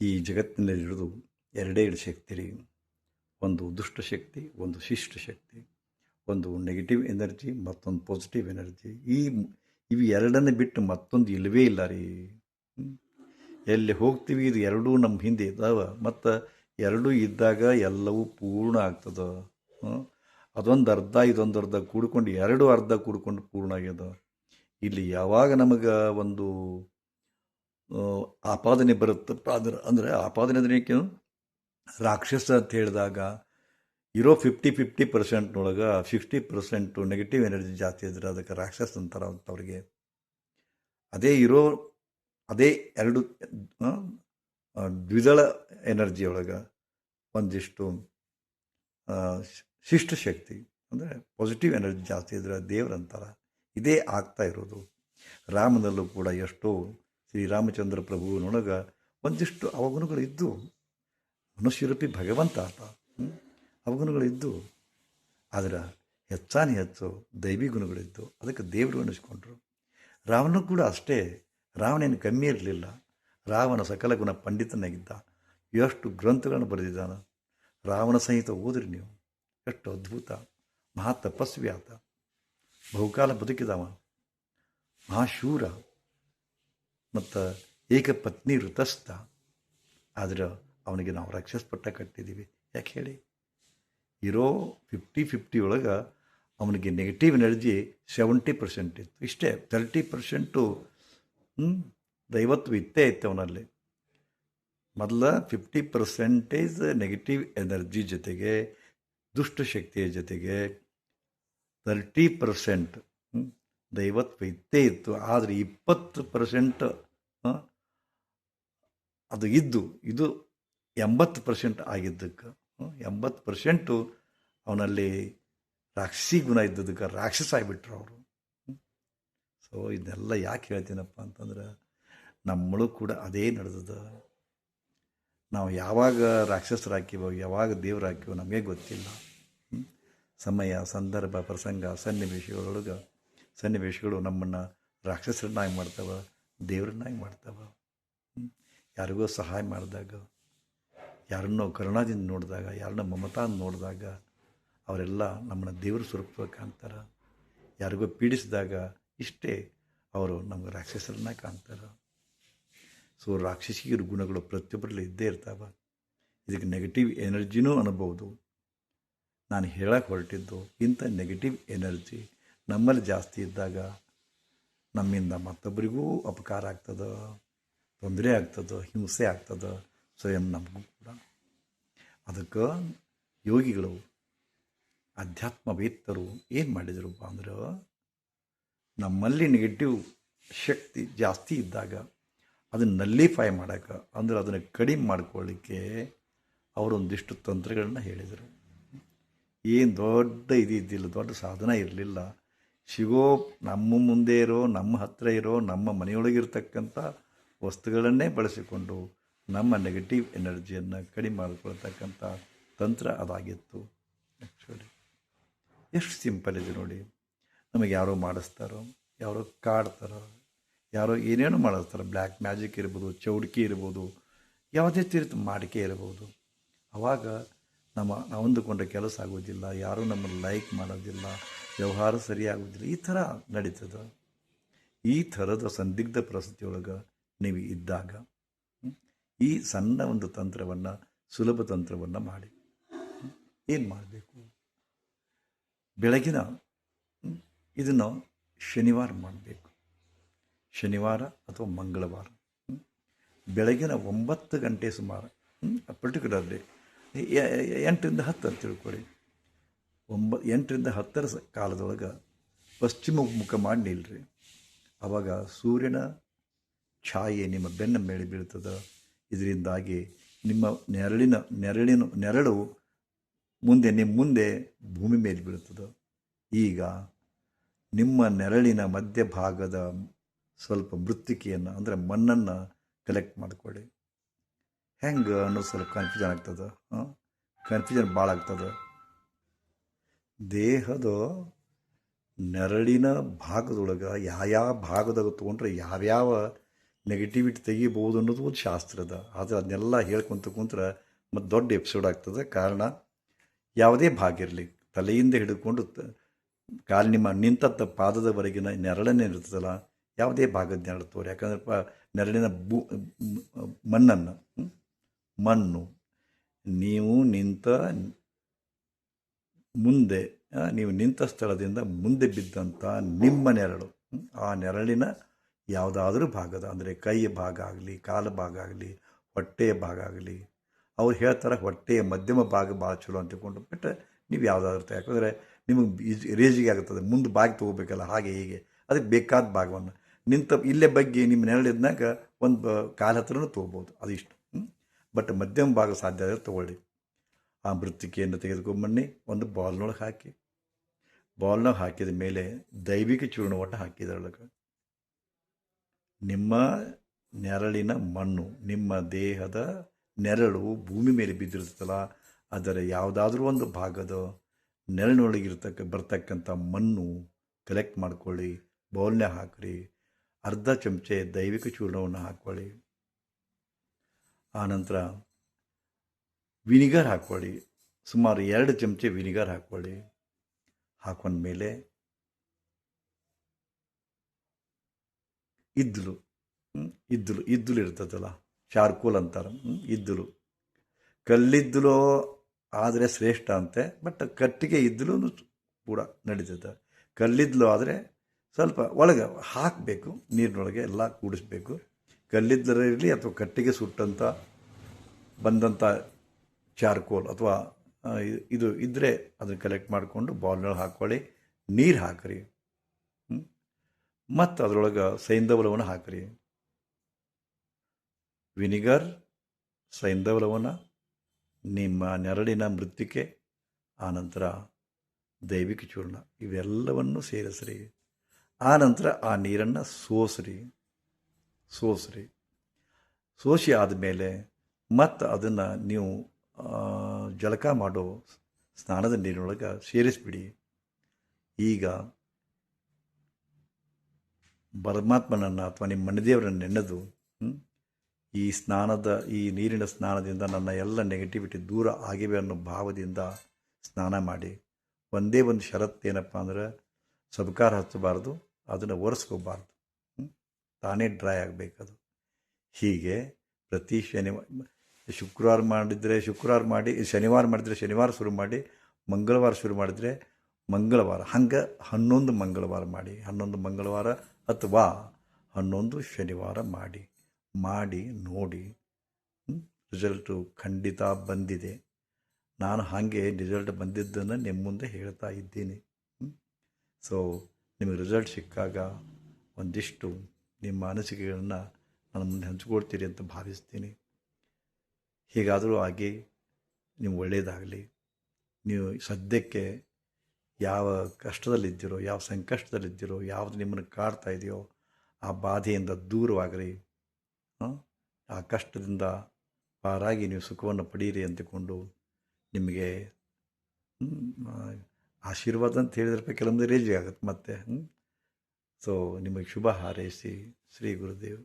ಈ ಜಗತ್ತಿನಲ್ಲಿರೋದು ಎರಡೇ ಎರಡು ಶಕ್ತಿ ರೀ. ಒಂದು ದುಷ್ಟ ಶಕ್ತಿ, ಒಂದು ಶಿಷ್ಟ ಶಕ್ತಿ. ಒಂದು ನೆಗೆಟಿವ್ ಎನರ್ಜಿ, ಮತ್ತೊಂದು ಪಾಸಿಟಿವ್ ಎನರ್ಜಿ. ಇವು ಎರಡನ್ನು ಬಿಟ್ಟು ಮತ್ತೊಂದು ಇಲ್ಲವೇ ಇಲ್ಲ ರೀ. ಎಲ್ಲಿ ಹೋಗ್ತೀವಿ ಇದು ಎರಡೂ ನಮ್ಮ ಹಿಂದೆ ಇದ್ದಾವೆ. ಮತ್ತು ಎರಡೂ ಇದ್ದಾಗ ಎಲ್ಲವೂ ಪೂರ್ಣ ಆಗ್ತದೆ. ಅದೊಂದು ಅರ್ಧ ಇದೊಂದು ಅರ್ಧ ಕೂಡ್ಕೊಂಡು ಎರಡು ಅರ್ಧ ಕೂಡ್ಕೊಂಡು ಪೂರ್ಣ ಆಗ್ಯದ. ಇಲ್ಲಿ ಯಾವಾಗ ನಮಗೆ ಒಂದು ಆಪಾದನೆ ಬರುತ್ತಪ್ಪ ಅಂದರೆ ಆಪಾದನೆ ಅಂದ್ರೆ ಏನು? ರಾಕ್ಷಸ ಅಂತ ಹೇಳಿದಾಗ ಇರೋ 50% 60% ನೆಗೆಟಿವ್ ಎನರ್ಜಿ ಜಾಸ್ತಿ ಇದ್ರೆ ಅದಕ್ಕೆ ರಾಕ್ಷಸ ಅಂತಾರೆ ಅವ್ರಿಗೆ. ಅದೇ ಎರಡು ದ್ವಿದಳ ಎನರ್ಜಿ ಒಳಗೆ ಒಂದಿಷ್ಟು ಶಿಷ್ಟ ಶಕ್ತಿ ಅಂದರೆ ಪಾಸಿಟಿವ್ ಎನರ್ಜಿ ಜಾಸ್ತಿ ಇದ್ರೆ ದೇವರಂತಾರೆ. ಇದೇ ಆಗ್ತಾ ಇರೋದು. ರಾಮನಲ್ಲೂ ಕೂಡ ಎಷ್ಟೋ ಶ್ರೀರಾಮಚಂದ್ರ ಪ್ರಭುವಿನೊಳಗೆ ಒಂದಿಷ್ಟು ಅವಗುಣಗಳಿದ್ದು, ಮನುಷ್ಯರೂಪಿ ಭಗವಂತ ಆತ, ಅವಗುಣಗಳಿದ್ದು. ಆದರೆ ಹೆಚ್ಚಾನೆ ಹೆಚ್ಚು ದೈವಿ ಗುಣಗಳಿದ್ದು ಅದಕ್ಕೆ ದೇವರು ಅನಿಸ್ಕೊಂಡ್ರು. ರಾವಣನು ಕೂಡ ಅಷ್ಟೇ. ರಾವಣೇನು ಕಮ್ಮಿ ಇರಲಿಲ್ಲ. ರಾವಣ ಸಕಲ ಗುಣ ಪಂಡಿತನಾಗಿದ್ದ. ಎಷ್ಟು ಗ್ರಂಥಗಳನ್ನು ಬರೆದಿದ್ದಾನೆ. ರಾವಣ ಸಂಹಿತ ಓದ್ರಿ ನೀವು, ಎಷ್ಟು ಅದ್ಭುತ. ಮಹಾ ತಪಸ್ವಿ ಆತ, ಬಹುಕಾಲ ಬದುಕಿದವ, ಮಹಾಶೂರ ಮತ್ತು ಏಕಪತ್ನಿ ವೃತಸ್ಥ. ಆದರೆ ಅವನಿಗೆ ನಾವು ರಾಕ್ಷಸ ಪಟ್ಟ ಕಟ್ಟಿದ್ದೀವಿ. ಯಾಕೆ ಹೇಳಿ? ಇರೋ 50-50 ಒಳಗೆ ಅವನಿಗೆ ನೆಗೆಟಿವ್ ಎನರ್ಜಿ 70% ಇತ್ತು. ಇಷ್ಟೇ 30% ದೈವತ್ವ ಇತ್ತೇ ಇತ್ತು ಅವನಲ್ಲಿ. ಮೊದಲ 50% ನೆಗೆಟಿವ್ ಎನರ್ಜಿ ಜೊತೆಗೆ ದುಷ್ಟಶಕ್ತಿಯ ಜೊತೆಗೆ 30% ದೈವತ್ವ ಇತ್ತೇ ಇತ್ತು. ಆದರೆ 20% ಅದು ಇದು 80% ಆಗಿದ್ದಕ್ಕೆ 80% ಅವನಲ್ಲಿ ರಾಕ್ಷಸಿ ಗುಣ ಇದ್ದದಕ್ಕೆ ರಾಕ್ಷಸ ಆಗಿಬಿಟ್ರು ಅವರು. ಸೊ ಇದನ್ನೆಲ್ಲ ಯಾಕೆ ಹೇಳ್ತೀನಪ್ಪ ಅಂತಂದ್ರೆ ನಮ್ಮಳು ಕೂಡ ಅದೇ ನಡೆದದ. ನಾವು ಯಾವಾಗ ರಾಕ್ಷಸರಾಕಿವೋ ಯಾವಾಗ ದೇವರಾಕಿವೋ ನಮಗೆ ಗೊತ್ತಿಲ್ಲ. ಸಮಯ, ಸಂದರ್ಭ, ಪ್ರಸಂಗ, ಸನ್ನಿವೇಶಗಳು ನಮ್ಮನ್ನು ರಾಕ್ಷಸರನ್ನಾಗಿ ಮಾಡ್ತಾವೆ, ದೇವರನ್ನಾಗಿ ಮಾಡ್ತಾವೆ. ಯಾರಿಗೋ ಸಹಾಯ ಮಾಡಿದಾಗ, ಯಾರನ್ನೋ ಕರುಣಾದಿಂದ ನೋಡಿದಾಗ, ಯಾರನ್ನೋ ಮಮತಾದಿಂದ ನೋಡಿದಾಗ ಅವರೆಲ್ಲ ನಮ್ಮನ್ನು ದೇವರು ಸ್ವರೂಪವಾಗಿ ಕಾಣ್ತಾರೆ. ಯಾರಿಗೋ ಪೀಡಿಸಿದಾಗ ಇಷ್ಟೇ ಅವರು ನಮಗೆ ರಾಕ್ಷಸರನ್ನ ಕಾಣ್ತಾರೆ. ಸೊ ರಾಕ್ಷಸಿಯರ ಗುಣಗಳು ಪ್ರತಿಯೊಬ್ಬರಲ್ಲಿ ಇದ್ದೇ ಇರ್ತಾವೆ. ಇದಕ್ಕೆ ನೆಗೆಟಿವ್ ಎನರ್ಜಿನೂ ಅನ್ಬೋದು. ನಾನು ಹೇಳಕ್ಕೆ ಹೊರಟಿದ್ದು ಇಂಥ ನೆಗೆಟಿವ್ ಎನರ್ಜಿ ನಮ್ಮಲ್ಲಿ ಜಾಸ್ತಿ ಇದ್ದಾಗ ನಮ್ಮಿಂದ ಮತ್ತೊಬ್ಬರಿಗೂ ಅಪಕಾರ ಆಗ್ತದೆ, ತೊಂದರೆ ಆಗ್ತದೆ, ಹಿಂಸೆ ಆಗ್ತದೆ, ಸ್ವಯಂ ನಮಗೂ ಕೂಡ. ಅದಕ್ಕೆ ಯೋಗಿಗಳು, ಅಧ್ಯಾತ್ಮವೇತ್ತರು ಏನು ಮಾಡಿದರಪ್ಪ ಅಂದ್ರೆ, ನಮ್ಮಲ್ಲಿ ನೆಗೆಟಿವ್ ಶಕ್ತಿ ಜಾಸ್ತಿ ಇದ್ದಾಗ ಅದನ್ನು ನಲ್ಲಿಫೈ ಮಾಡೋಕ್ಕೆ, ಅಂದರೆ ಅದನ್ನು ಕಡಿಮೆ ಮಾಡ್ಕೊಳ್ಳಿಕ್ಕೆ ಅವರೊಂದಿಷ್ಟು ತಂತ್ರಗಳನ್ನ ಹೇಳಿದರು. ಏನು ದೊಡ್ಡ ಇದ್ದಿಲ್ಲ, ದೊಡ್ಡ ಸಾಧನ ಇರಲಿಲ್ಲ. ಸಿಗೋ ನಮ್ಮ ಮುಂದೆ ಇರೋ, ನಮ್ಮ ಹತ್ತಿರ ಇರೋ, ನಮ್ಮ ಮನೆಯೊಳಗಿರ್ತಕ್ಕಂಥ ವಸ್ತುಗಳನ್ನೇ ಬಳಸಿಕೊಂಡು ನಮ್ಮ ನೆಗೆಟಿವ್ ಎನರ್ಜಿಯನ್ನು ಕಡಿಮೆ ಮಾಡಿಕೊಳ್ತಕ್ಕಂಥ ತಂತ್ರ ಅದಾಗಿತ್ತು. ಆ್ಯಕ್ಚುಲಿ ಎಷ್ಟು ಸಿಂಪಲ್ ಇದೆ ನೋಡಿ. ನಮಗೆ ಯಾರೋ ಮಾಡಿಸ್ತಾರೋ, ಯಾರೋ ಕಾಡ್ತಾರೋ, ಯಾರೋ ಏನೇನೋ ಮಾಡಿಸ್ತಾರೆ. ಬ್ಲ್ಯಾಕ್ ಮ್ಯಾಜಿಕ್ ಇರ್ಬೋದು, ಚೌಡಿಕೆ ಇರ್ಬೋದು, ಯಾವುದೇ ರೀತಿ ಮಾಡಿಕೆ ಇರ್ಬೋದು. ಆವಾಗ ನಾವು ಅಂದುಕೊಂಡ ಕೆಲಸ ಆಗೋದಿಲ್ಲ, ಯಾರೂ ನಮ್ಮನ್ನು ಲೈಕ್ ಮಾಡೋದಿಲ್ಲ, ವ್ಯವಹಾರ ಸರಿಯಾಗೋದಿಲ್ಲ, ಈ ಥರ ನಡೀತದೆ. ಈ ಥರದ ಸಂದಿಗ್ಧ ಪರಿಸ್ಥಿತಿಯೊಳಗೆ ನೀವು ಇದ್ದಾಗ ಈ ಸಣ್ಣ ಒಂದು ತಂತ್ರವನ್ನು, ಸುಲಭ ತಂತ್ರವನ್ನು ಮಾಡಿ. ಏನು ಮಾಡಬೇಕು? ಬೆಳಗಿನ ಇದನ್ನು ಶನಿವಾರ ಮಾಡಬೇಕು. ಶನಿವಾರ ಅಥವಾ ಮಂಗಳವಾರ ಬೆಳಗಿನ 9 ಗಂಟೆ ಸುಮಾರು, ಪರ್ಟಿಕ್ಯುಲರ್ಲಿ 8ರಿಂದ 10 ಅಂತ ತಿಳ್ಕೊಳ್ಳಿ. 8ರಿಂದ 10 ಕಾಲದೊಳಗೆ ಪಶ್ಚಿಮ ಮುಖ ಮಾಡಿ ನಿಲ್ರಿ. ಆವಾಗ ಸೂರ್ಯನ ಛಾಯೆ ನಿಮ್ಮ ಬೆನ್ನ ಮೇಲೆ ಬೀಳ್ತದೆ. ಇದರಿಂದಾಗಿ ನಿಮ್ಮ ನೆರಳು ನಿಮ್ಮ ಮುಂದೆ ಭೂಮಿ ಮೇಲೆ ಬೀಳ್ತದೆ. ಈಗ ನಿಮ್ಮ ನೆರಳಿನ ಮಧ್ಯಭಾಗದ ಸ್ವಲ್ಪ ಮೃತ್ತಿಕೆಯನ್ನು, ಅಂದರೆ ಮಣ್ಣನ್ನು ಕಲೆಕ್ಟ್ ಮಾಡಿಕೊಳ್ಳಿ. ಹೆಂಗೆ ಅನ್ನೋದು ಸ್ವಲ್ಪ ಕನ್ಫ್ಯೂಷನ್ ಆಗ್ತದೆ. ಕನ್ಫ್ಯೂಷನ್ ಭಾಳ ಆಗ್ತದೆ. ದೇಹದ ನೆರಳಿನ ಭಾಗದೊಳಗೆ ಯಾವ್ಯಾವ ಭಾಗದಾಗ ತೊಗೊಂಡ್ರೆ ಯಾವ್ಯಾವ ನೆಗೆಟಿವಿಟಿ ತೆಗಿಬೋದು ಅನ್ನೋದು ಒಂದು ಶಾಸ್ತ್ರ ಅದ. ಆದರೆ ಅದನ್ನೆಲ್ಲ ಹೇಳ್ಕೊತ ಕುಂತ್ರೆ ಮತ್ತು ದೊಡ್ಡ ಎಪಿಸೋಡ್ ಆಗ್ತದೆ. ಕಾರಣ ಯಾವುದೇ ಭಾಗ ಇರಲಿ, ತಲೆಯಿಂದ ಹಿಡ್ಕೊಂಡು ನಿಮ್ಮ ನಿಂತ ಪಾದದವರೆಗಿನ ನೆರಳನ್ನೇ ಇರ್ತದಲ್ಲ, ಯಾವುದೇ ಭಾಗದ ನೆರಳು ತೋರಿ. ಯಾಕಂದ್ರೆ ನೆರಳಿನ ಮಣ್ಣನ್ನು ಮಣ್ಣು ನೀವು ನಿಂತ ಸ್ಥಳದಿಂದ ಮುಂದೆ ಬಿದ್ದಂಥ ನಿಮ್ಮ ನೆರಳು, ಆ ನೆರಳಿನ ಯಾವುದಾದ್ರೂ ಭಾಗದ, ಅಂದರೆ ಕೈಯ ಭಾಗ ಆಗಲಿ, ಕಾಲು ಭಾಗ ಆಗಲಿ, ಹೊಟ್ಟೆಯ ಭಾಗ ಆಗಲಿ, ಅವ್ರು ಹೇಳ್ತಾರೆ ಹೊಟ್ಟೆಯ ಮಧ್ಯಮ ಭಾಗ ಭಾಳ ಚಲೋ ಅಂತ ತಿಳ್ಕೊಂಡು ಬಿಟ್ಟರೆ ನೀವು ಯಾವುದಾದ್ರೂ. ಯಾಕಂದರೆ ನಿಮಗೆ ರೇಜಿಗೆ ಆಗುತ್ತದೆ, ಮುಂದೆ ಭಾಗ ತೊಗೋಬೇಕಲ್ಲ, ಹಾಗೆ ಹೀಗೆ. ಅದಕ್ಕೆ ಬೇಕಾದ ಭಾಗವನ್ನು ಇಲ್ಲೇ ಬಗ್ಗೆ ನಿಮ್ಮ ನೆರಳಿದ್ದಾಗ ಒಂದು ಕಾಲ ಹತ್ರನೂ ತೊಗೋಬೋದು, ಅದಿಷ್ಟು. ಬಟ್ ಮಧ್ಯಮ ಭಾಗ ಸಾಧ್ಯ ಆದರೆ ತೊಗೊಳ್ಳಿ. ಆ ಮೃತ್ತಿಕೆಯನ್ನು ತೆಗೆದುಕೊಂಬನ್ನಿ, ಒಂದು ಬಾಲ್ನೊಳಗೆ ಹಾಕಿ, ಬಾಲ್ನೊಳಗೆ ಹಾಕಿದ ಮೇಲೆ ದೈವಿಕ ಚೂರ್ಣವನ್ನು ಹಾಕಿದ್ರೊಳಗೆ ನಿಮ್ಮ ನೆರಳಿನ ಮಣ್ಣು, ನಿಮ್ಮ ದೇಹದ ನೆರಳು ಭೂಮಿ ಮೇಲೆ ಬಿದ್ದಿರ್ತದಲ್ಲ, ಅದರ ಯಾವುದಾದ್ರೂ ಒಂದು ಭಾಗದ ನೆರಳಿನೊಳಗಿರ್ತಕ್ಕ ಬರ್ತಕ್ಕಂಥ ಮಣ್ಣು ಕಲೆಕ್ಟ್ ಮಾಡ್ಕೊಳ್ಳಿ, ಬೌಲ್ನೇ ಹಾಕ್ರಿ. ಅರ್ಧ ಚಮಚೆ ದೈವಿಕ ಚೂರ್ಣವನ್ನು ಹಾಕ್ಕೊಳ್ಳಿ. ಆನಂತರ ವಿನಿಗರ್ ಹಾಕ್ಕೊಳ್ಳಿ, ಸುಮಾರು 2 ಚಮಚೆ ವಿನಿಗರ್ ಹಾಕ್ಕೊಳ್ಳಿ. ಹಾಕೊಂಡ್ಮೇಲೆ ಇದ್ದುಲು ಇರ್ತದಲ್ಲ, ಚಾರ್ಕೋಲ್ ಅಂತಾರೆ, ಇದ್ದುಲು. ಕಲ್ಲಿದ್ದಲು ಆದರೆ ಶ್ರೇಷ್ಠ ಅಂತೆ, ಬಟ್ ಕಟ್ಟಿಗೆ ಇದ್ದಲು ಕೂಡ ನಡೀತದೆ. ಕಲ್ಲಿದ್ದಲು ಆದರೆ ಸ್ವಲ್ಪ ಒಳಗೆ ಹಾಕಬೇಕು, ನೀರಿನೊಳಗೆ ಎಲ್ಲ ಕೂಡಿಸ್ಬೇಕು. ಕಲ್ಲಿದ್ದಲಿರಲಿ ಅಥವಾ ಕಟ್ಟಿಗೆ ಸುಟ್ಟಂಥ ಬಂದಂಥ ಚಾರ್ಕೋಲ್ ಅಥವಾ ಇದು ಇದ್ದರೆ ಅದನ್ನು ಕಲೆಕ್ಟ್ ಮಾಡಿಕೊಂಡು ಬೌಲ್ನೊಳಗೆ ಹಾಕ್ಕೊಳ್ಳಿ. ನೀರು ಹಾಕಿರಿ, ಮತ್ತು ಅದರೊಳಗೆ ಸೈಂಧವ ಲವಣ ಹಾಕಿರಿ. ವಿನಿಗರ್, ಸೈಂಧವ ಲವಣ, ನಿಮ್ಮ ನೆರಳಿನ ಮೃತ್ತಿಕೆ, ಆನಂತರ ದೈವಿಕ ಚೂರ್ಣ, ಇವೆಲ್ಲವನ್ನು ಸೇರಿಸ್ರಿ. ಆನಂತರ ಆ ನೀರನ್ನು ಸೋಸಿ ಆದಮೇಲೆ ಮತ್ತು ಅದನ್ನು ನೀವು ಜಳಕ ಮಾಡೋ ಸ್ನಾನದ ನೀರಿನೊಳಗೆ ಸೇರಿಸ್ಬಿಡಿ. ಈಗ ಪರಮಾತ್ಮನನ್ನು ಅಥವಾ ನಿಮ್ಮ ಮನೆದೇವರನ್ನು ನೆನೆದು ಈ ನೀರಿನ ಸ್ನಾನದಿಂದ ನನ್ನ ಎಲ್ಲ ನೆಗೆಟಿವಿಟಿ ದೂರ ಆಗಿವೆ ಅನ್ನೋ ಭಾವದಿಂದ ಸ್ನಾನ ಮಾಡಿ. ಒಂದೇ ಒಂದು ಷರತ್ತೇನಪ್ಪ ಅಂದ್ರೆ ಸಬ್ಕಾರ ಹಚ್ಚಬಾರ್ದು, ಅದನ್ನು ಒರೆಸ್ಕೋಬಾರ್ದು, ತಾನೇ ಡ್ರೈ ಆಗಬೇಕದು. ಹೀಗೆ ಪ್ರತಿ ಶುಕ್ರವಾರ ಮಾಡಿ, ಶನಿವಾರ ಮಾಡಿದರೆ ಶನಿವಾರ ಶುರು ಮಾಡಿ, ಮಂಗಳವಾರ ಶುರು ಮಾಡಿದರೆ ಮಂಗಳವಾರ, ಹಂಗೆ 11 ಮಂಗಳವಾರ ಮಾಡಿ, 11 ಮಂಗಳವಾರ ಅಥವಾ 11 ಶನಿವಾರ ಮಾಡಿ ನೋಡಿ. ರಿಸಲ್ಟು ಖಂಡಿತ ಬಂದಿದೆ. ನಾನು ಹಾಗೆ ರಿಸಲ್ಟ್ ಬಂದಿದ್ದನ್ನು ನಿಮ್ಮ ಮುಂದೆ ಹೇಳ್ತಾ ಇದ್ದೀನಿ. ಸೊ ನಿಮಗೆ ರಿಸಲ್ಟ್ ಸಿಕ್ಕಾಗ ಒಂದಿಷ್ಟು ನಿಮ್ಮ ಅನಿಸಿಕೆಗಳನ್ನು ನನ್ನ ಮುಂದೆ ಹಂಚ್ಕೊಳ್ತೀರಿ ಅಂತ ಭಾವಿಸ್ತೀನಿ. ಹೀಗಾದರೂ ಆಗಿ ನಿಮ್ಗೆ ಒಳ್ಳೆಯದಾಗಲಿ. ನೀವು ಸದ್ಯಕ್ಕೆ ಯಾವ ಕಷ್ಟದಲ್ಲಿದ್ದೀರೋ, ಯಾವ ಸಂಕಷ್ಟದಲ್ಲಿದ್ದೀರೋ, ಯಾವುದು ನಿಮ್ಮನ್ನು ಕಾಡ್ತಾ ಇದೆಯೋ ಆ ಬಾಧೆಯಿಂದ ದೂರವಾಗ್ರಿ. ಆ ಕಷ್ಟದಿಂದ ಪಾರಾಗಿ ನೀವು ಸುಖವನ್ನು ಪಡೀರಿ ಅಂದುಕೊಂಡು ನಿಮಗೆ ಆಶೀರ್ವಾದ ಅಂತ ಹೇಳಿದ್ರೆ ಕೆಲವೊಂದು ರೇಜಿಗೆ ಆಗುತ್ತೆ ಮತ್ತೆ. ಸೊ ನಿಮಗೆ ಶುಭ ಹಾರೈಸಿ. ಶ್ರೀ ಗುರುದೇವ್.